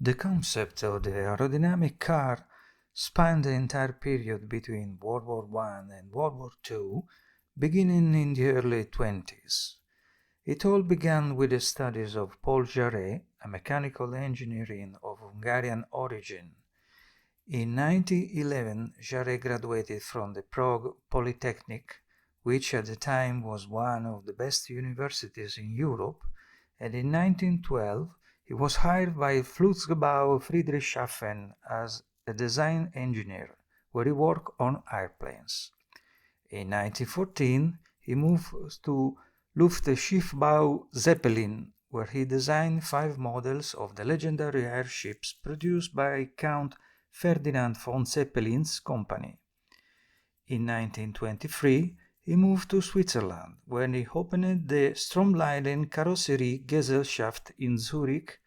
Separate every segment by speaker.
Speaker 1: The concept of the aerodynamic car spanned the entire period between World War I and World War II, beginning in the early 20s. It all began with the studies of Paul Jaray, a mechanical engineer of Hungarian origin. In 1911, Jaray graduated from the Prague Polytechnic, which at the time was one of the best universities in Europe, and in 1912 he was hired by Flugzeugbau Friedrichshafen as a design engineer, where he worked on airplanes. In 1914, he moved to Luftschiffbau Zeppelin, where he designed 5 models of the legendary airships produced by Count Ferdinand von Zeppelin's company. In 1923, he moved to Switzerland, where he opened the Stromlinen Carrosserie Gesellschaft in Zurich,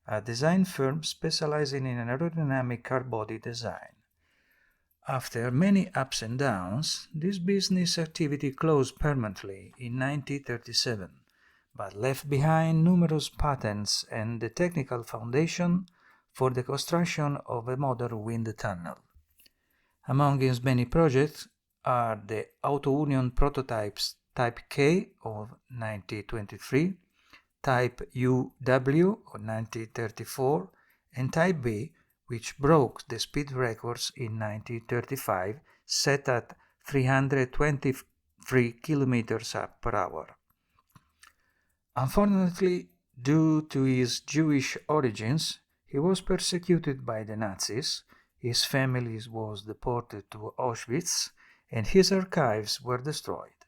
Speaker 1: a design firm specializing in aerodynamic car body design. After many ups and downs, this business activity closed permanently in 1937, but left behind numerous patents and the technical foundation for the construction of a modern wind tunnel. Among his many projects are the Auto Union prototypes Type K of 1923, Type UW of 1934, and Type B, which broke the speed records in 1935, set at 323 km per hour. Unfortunately, due to his Jewish origins, he was persecuted by the Nazis, his family was deported to Auschwitz, and his archives were destroyed.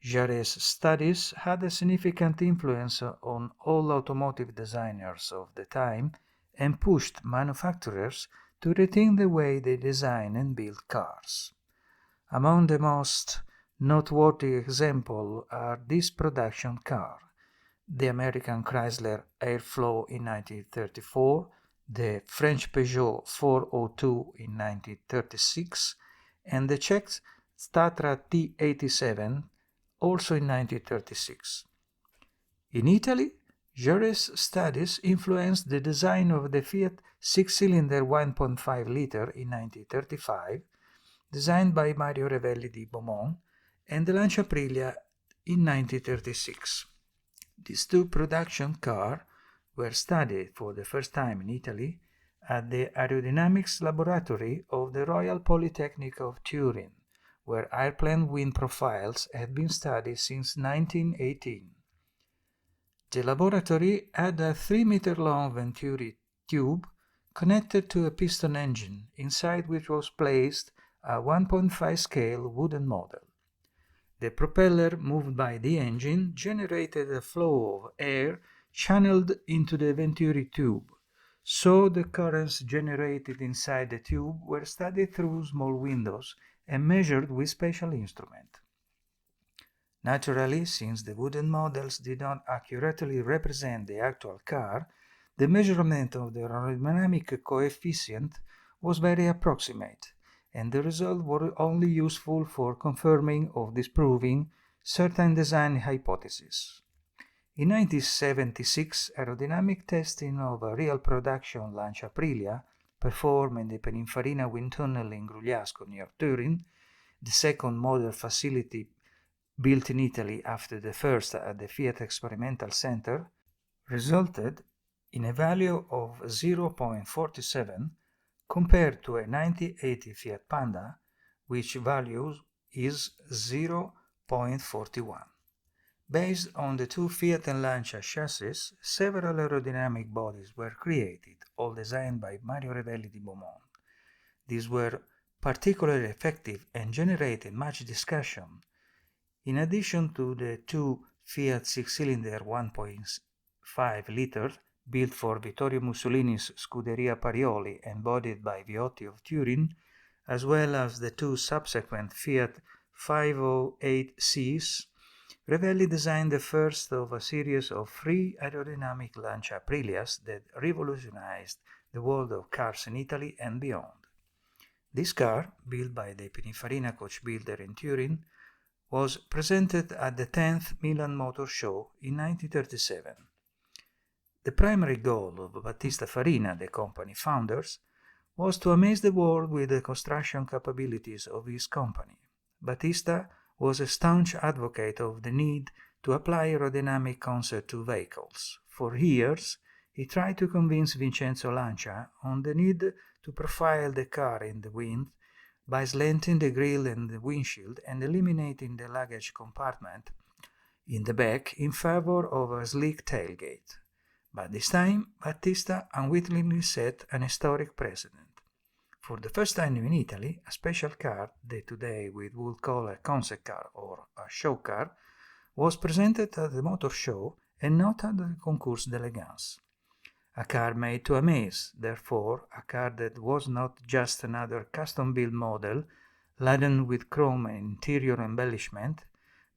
Speaker 1: Jaray's studies had a significant influence on all automotive designers of the time and pushed manufacturers to rethink the way they design and build cars. Among the most noteworthy examples are this production car, the American Chrysler Airflow in 1934, the French Peugeot 402 in 1936, and the Czech Statra T87, also in 1936. In Italy, Jaray's studies influenced the design of the Fiat 6-cylinder 1.5-liter in 1935, designed by Mario Revelli di Beaumont, and the Lancia Aprilia in 1936. These 2 production cars were studied for the first time in Italy at the Aerodynamics laboratory of the Royal Polytechnic of Turin, where airplane wind profiles had been studied since 1918. The laboratory had a 3-meter-long Venturi tube connected to a piston engine, inside which was placed a 1.5-scale wooden model. The propeller moved by the engine generated a flow of air channeled into the Venturi tube, so the currents generated inside the tube were studied through small windows and measured with special instruments. Naturally, since the wooden models did not accurately represent the actual car, the measurement of the aerodynamic coefficient was very approximate, and the results were only useful for confirming or disproving certain design hypotheses. In 1976, aerodynamic testing of a real production Lancia Aprilia, performed in the Pinin Farina wind tunnel in Grugliasco near Turin, the second model facility built in Italy after the first at the Fiat Experimental Center, resulted in a value of 0.47 compared to a 1980 Fiat Panda, which value is 0.41. Based on the 2 Fiat and Lancia chassis, several aerodynamic bodies were created, all designed by Mario Revelli di Beaumont. These were particularly effective and generated much discussion. In addition to the 2 Fiat 6-cylinder 1.5-liter built for Vittorio Mussolini's Scuderia Parioli and bodied by Viotti of Turin, as well as the 2 subsequent Fiat 508Cs, Revelli designed the first of a series of 3 aerodynamic Lancia Aprilias that revolutionized the world of cars in Italy and beyond. This car, built by the Pininfarina coach builder in Turin, was presented at the 10th Milan Motor Show in 1937. The primary goal of Battista Farina, the company founders, was to amaze the world with the construction capabilities of his company. Battista was a staunch advocate of the need to apply aerodynamic concept to vehicles. For years, he tried to convince Vincenzo Lancia on the need to profile the car in the wind by slanting the grille and the windshield and eliminating the luggage compartment in the back in favor of a sleek tailgate. But this time, Battista unwittingly set an historic precedent. For the first time in Italy, a special car that today we would call a concept car or a show car was presented at the motor show and not at the Concours d'Elegance. A car made to amaze, therefore a car that was not just another custom-built model laden with chrome and interior embellishment,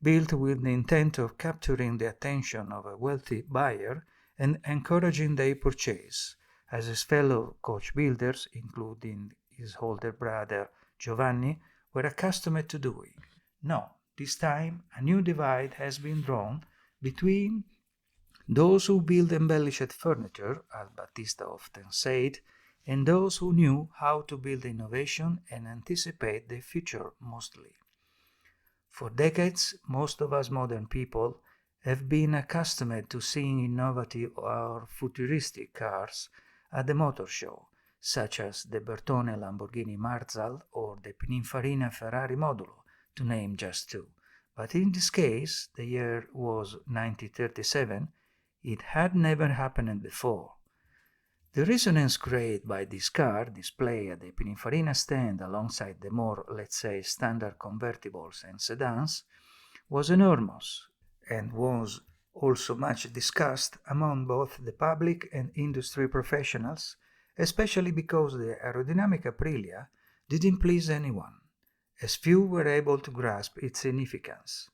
Speaker 1: built with the intent of capturing the attention of a wealthy buyer and encouraging their purchase, as his fellow coach builders, including his older brother Giovanni, were accustomed to doing. No, this time a new divide has been drawn between those who build embellished furniture, as Battista often said, and those who knew how to build innovation and anticipate the future mostly. For decades, most of us modern people have been accustomed to seeing innovative or futuristic cars at the motor show, such as the Bertone Lamborghini Marzal or the Pinin Farina Ferrari Modulo, to name just two. But in this case, the year was 1937, it had never happened before. The resonance created by this car, displayed at the Pininfarina stand alongside the more, let's say, standard convertibles and sedans, was enormous and was also much discussed among both the public and industry professionals, especially because the aerodynamic Aprilia didn't please anyone, as few were able to grasp its significance.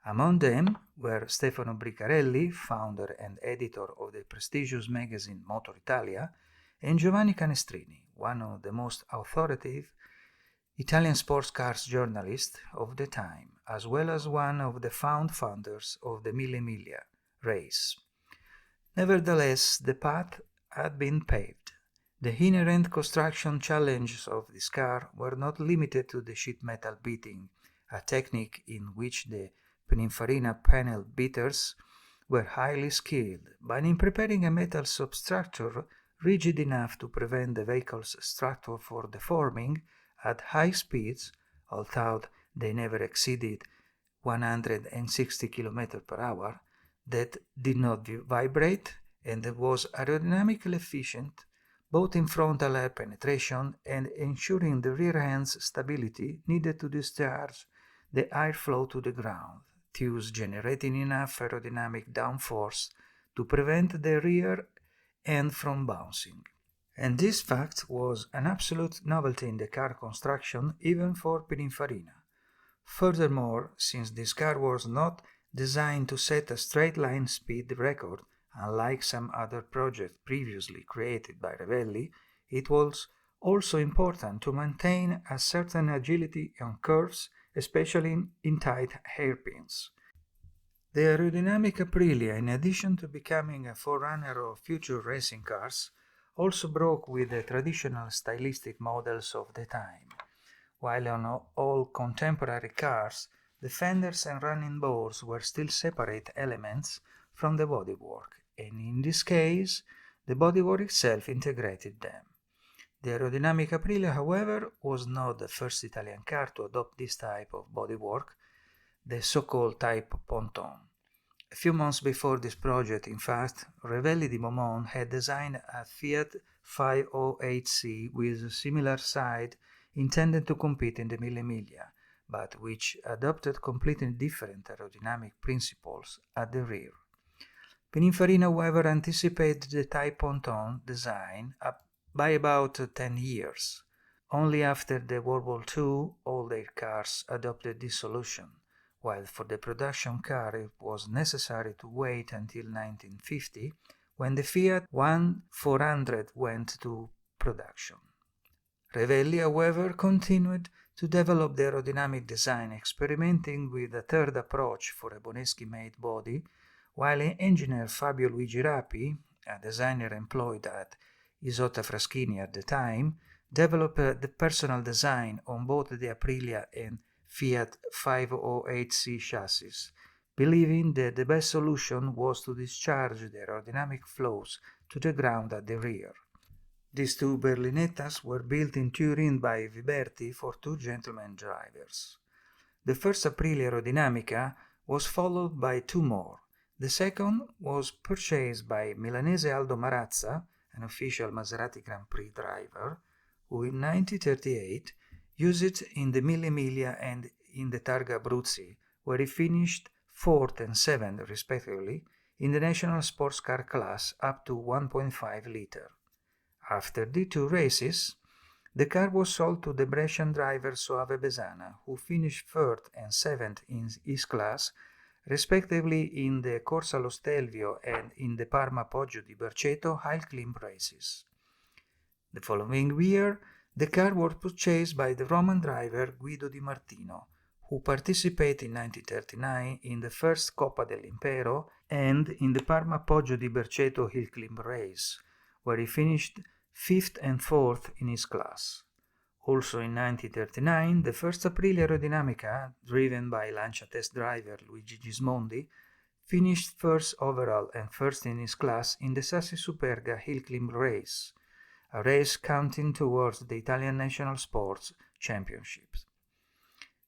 Speaker 1: Among them were Stefano Bricarelli, founder and editor of the prestigious magazine Motor Italia, and Giovanni Canestrini, one of the most authoritative Italian sports cars journalists of the time, as well as one of the founders of the Mille Miglia race. Nevertheless, the path had been paved. The inherent construction challenges of this car were not limited to the sheet metal beating, a technique in which the Pininfarina panel beaters were highly skilled, but in preparing a metal substructure rigid enough to prevent the vehicle's structure from deforming at high speeds, although they never exceeded 160 km per hour, that did not vibrate and that was aerodynamically efficient, both in frontal air penetration and ensuring the rear end's stability needed to discharge the airflow to the ground, thus generating enough aerodynamic downforce to prevent the rear end from bouncing. And this fact was an absolute novelty in the car construction even for Pininfarina. Furthermore, since this car was not designed to set a straight line speed record, unlike some other projects previously created by Revelli, it was also important to maintain a certain agility on curves, especially in tight hairpins. The aerodynamic Aprilia, in addition to becoming a forerunner of future racing cars, also broke with the traditional stylistic models of the time. While on all contemporary cars, the fenders and running boards were still separate elements from the bodywork, and in this case, the bodywork itself integrated them. The aerodynamic Aprilia, however, was not the first Italian car to adopt this type of bodywork, the so-called type Ponton. A few months before this project, in fact, Revelli di Beaumont had designed a Fiat 508C with a similar side intended to compete in the Mille Miglia, but which adopted completely different aerodynamic principles at the rear. Pininfarina, however, anticipated the type Ponton design by about 10 years. Only after the World War II, all their cars adopted this solution, while for the production car it was necessary to wait until 1950, when the Fiat 1400 went to production. Revelli, however, continued to develop the aerodynamic design, experimenting with a third approach for a Boneschi-made body, while engineer Fabio Luigi Rapi, a designer employed at Isotta Fraschini at the time, developed the personal design on both the Aprilia and Fiat 508C chassis, believing that the best solution was to discharge the aerodynamic flows to the ground at the rear. These two berlinettas were built in Turin by Viberti for two gentlemen drivers. The first Aprilia Aerodynamica was followed by two more. The second was purchased by Milanese Aldo Marazza, an official Maserati Grand Prix driver, who in 1938 used it in the Mille Miglia and in the Targa Abruzzi, where he finished 4th and 7th respectively in the national sports car class up to 1.5 liter. After the two races, the car was sold to the Brescian driver Soave Besana, who finished 3rd and 7th in his class, respectively in the Corsa allo Stelvio and in the Parma Poggio di Berceto High Climb races. The following year, the car was purchased by the Roman driver Guido Di Martino, who participated in 1939 in the first Coppa dell'Impero and in the Parma Poggio di Berceto Hill Climb race, where he finished 5th and 4th in his class. Also in 1939, the first Aprilia Aerodynamica, driven by Lancia test driver Luigi Gismondi, finished 1st overall and 1st in his class in the Sassi Superga Hill Climb race, a race counting towards the Italian National Sports Championships.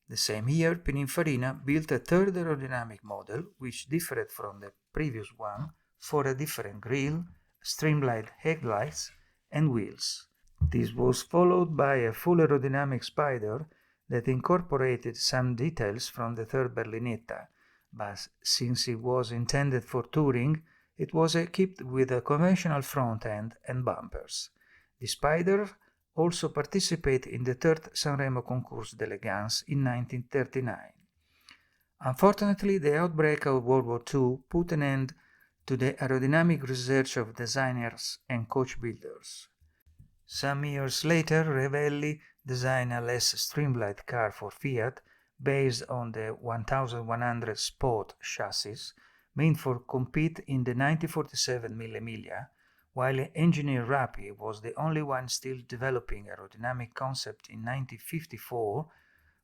Speaker 1: The same year, Pinin Farina built a third aerodynamic model, which differed from the previous one for a different grille, streamlined headlights, and wheels. This was followed by a full aerodynamic Spider that incorporated some details from the third Berlinetta, but since it was intended for touring, it was equipped with a conventional front end and bumpers. The Spider also participated in the third Sanremo Concours d'Elegance in 1939. Unfortunately, the outbreak of World War II put an end to the aerodynamic research of designers and coach builders. Some years later, Revelli designed a less streamlined car for Fiat based on the 1100 Sport chassis, meant for compete in the 1947 Mille Miglia, while engineer Rappi was the only one still developing aerodynamic concept in 1954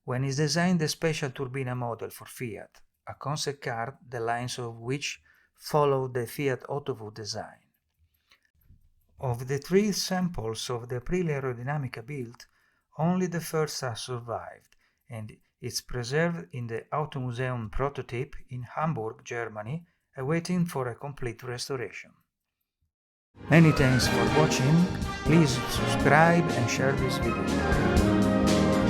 Speaker 1: when he designed the special Turbina model for Fiat, a concept car the lines of which followed the Fiat Autovo design. Of the three samples of the Aprilia Aerodynamica built, only the first has survived, and it's preserved in the Automuseum prototype in Hamburg, Germany, awaiting for a complete restoration. Many thanks for watching. Please subscribe and share this video.